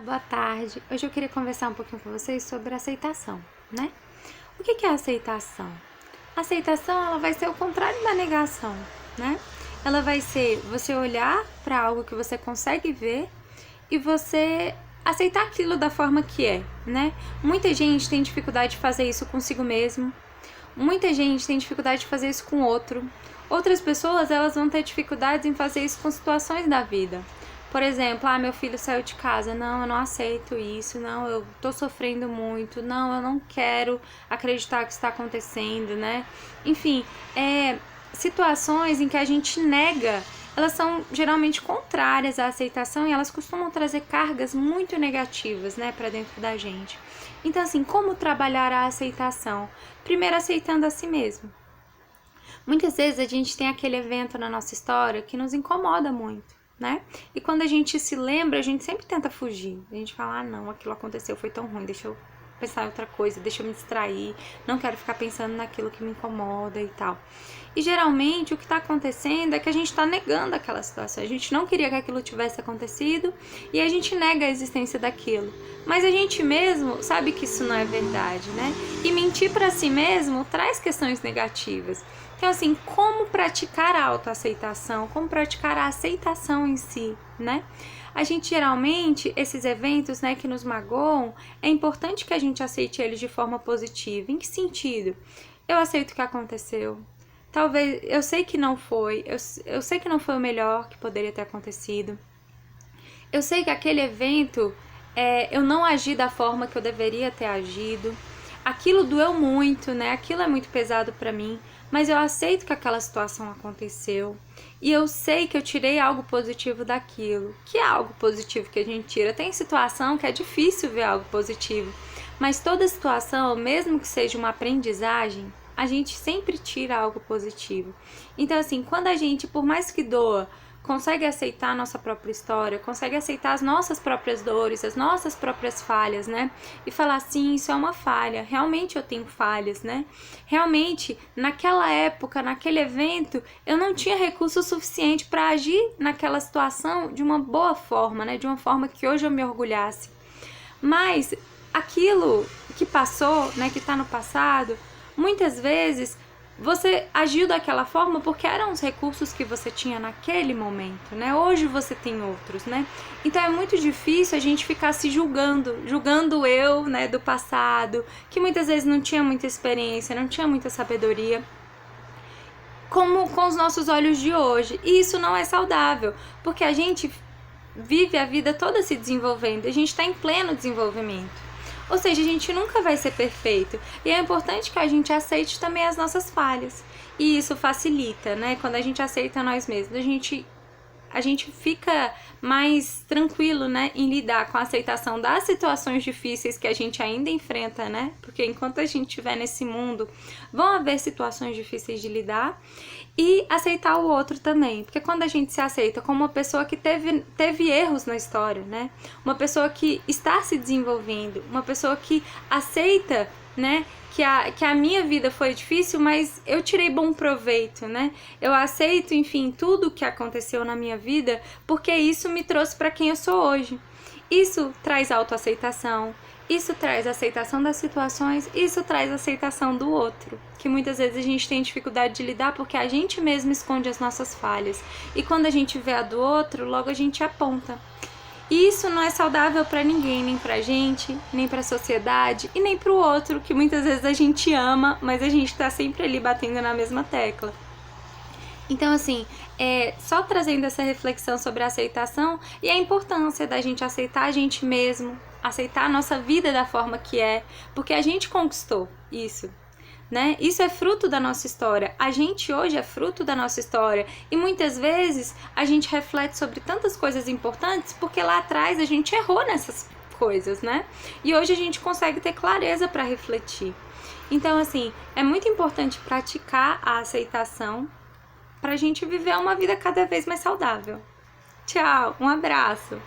Boa tarde. Hoje eu queria conversar um pouquinho com vocês sobre aceitação, né? O que é aceitação? A aceitação, ela vai ser o contrário da negação, né? Ela vai ser você olhar para algo que você consegue ver e você aceitar aquilo da forma que é, né? Muita gente tem dificuldade de fazer isso consigo mesmo. Muita gente tem dificuldade de fazer isso com outro. Outras pessoas, elas vão ter dificuldades em fazer isso com situações da vida. Por exemplo, meu filho saiu de casa, não, eu não aceito isso, não, eu tô sofrendo muito, não, eu não quero acreditar que isso está acontecendo, né? Enfim, situações em que a gente nega, elas são geralmente contrárias à aceitação e elas costumam trazer cargas muito negativas, né, para dentro da gente. Então, assim, como trabalhar a aceitação? Primeiro, aceitando a si mesmo. Muitas vezes a gente tem aquele evento na nossa história que nos incomoda muito, né? E quando a gente se lembra, a gente sempre tenta fugir. A gente fala, não, aquilo aconteceu, foi tão ruim, deixa eu pensar em outra coisa, deixa eu me distrair, não quero ficar pensando naquilo que me incomoda e tal. E geralmente o que está acontecendo é que a gente está negando aquela situação, a gente não queria que aquilo tivesse acontecido e a gente nega a existência daquilo. Mas a gente mesmo sabe que isso não é verdade, né? E mentir para si mesmo traz questões negativas. Então, assim, como praticar a autoaceitação, como praticar a aceitação em si, né? A gente geralmente, esses eventos, né, que nos magoam, é importante que a gente aceite eles de forma positiva. Em que sentido? Eu aceito o que aconteceu. Talvez, eu sei que não foi, eu sei que não foi o melhor que poderia ter acontecido. Eu sei que aquele evento, eu não agi da forma que eu deveria ter agido. Aquilo doeu muito, né? Aquilo é muito pesado pra mim, mas eu aceito que aquela situação aconteceu e eu sei que eu tirei algo positivo daquilo. Que é algo positivo que a gente tira? Tem situação que é difícil ver algo positivo, mas toda situação, mesmo que seja uma aprendizagem, a gente sempre tira algo positivo. Então, assim, quando a gente, por mais que doa, consegue aceitar a nossa própria história, consegue aceitar as nossas próprias dores, as nossas próprias falhas, né? E falar assim, isso é uma falha, realmente eu tenho falhas, né? Realmente, naquela época, naquele evento, eu não tinha recurso suficiente para agir naquela situação de uma boa forma, né? De uma forma que hoje eu me orgulhasse. Mas aquilo que passou, né, que tá no passado, muitas vezes você agiu daquela forma porque eram os recursos que você tinha naquele momento, né? Hoje você tem outros, né? Então é muito difícil a gente ficar se julgando eu, né, do passado, que muitas vezes não tinha muita experiência, não tinha muita sabedoria, como com os nossos olhos de hoje. E isso não é saudável, porque a gente vive a vida toda se desenvolvendo, a gente está em pleno desenvolvimento. Ou seja, a gente nunca vai ser perfeito. E é importante que a gente aceite também as nossas falhas. E isso facilita, né? Quando a gente aceita nós mesmos, a gente fica mais tranquilo, né, em lidar com a aceitação das situações difíceis que a gente ainda enfrenta, né? Porque enquanto a gente estiver nesse mundo, vão haver situações difíceis de lidar. E aceitar o outro também, porque quando a gente se aceita como uma pessoa que teve erros na história, né? Uma pessoa que está se desenvolvendo, uma pessoa que aceita, né, que a minha vida foi difícil, mas eu tirei bom proveito, né? Eu aceito, enfim, tudo que aconteceu na minha vida, porque isso me trouxe para quem eu sou hoje. Isso traz autoaceitação, isso traz aceitação das situações, isso traz aceitação do outro, que muitas vezes a gente tem dificuldade de lidar porque a gente mesmo esconde as nossas falhas. E quando a gente vê a do outro, logo a gente aponta. E isso não é saudável para ninguém, nem pra gente, nem pra sociedade e nem pro outro, que muitas vezes a gente ama, mas a gente tá sempre ali batendo na mesma tecla. Então, assim, só trazendo essa reflexão sobre a aceitação e a importância da gente aceitar a gente mesmo, aceitar a nossa vida da forma que é, porque a gente conquistou isso, né? Isso é fruto da nossa história. A gente hoje é fruto da nossa história e muitas vezes a gente reflete sobre tantas coisas importantes porque lá atrás a gente errou nessas coisas, né? E hoje a gente consegue ter clareza para refletir. Então, assim, é muito importante praticar a aceitação para a gente viver uma vida cada vez mais saudável. Tchau, um abraço!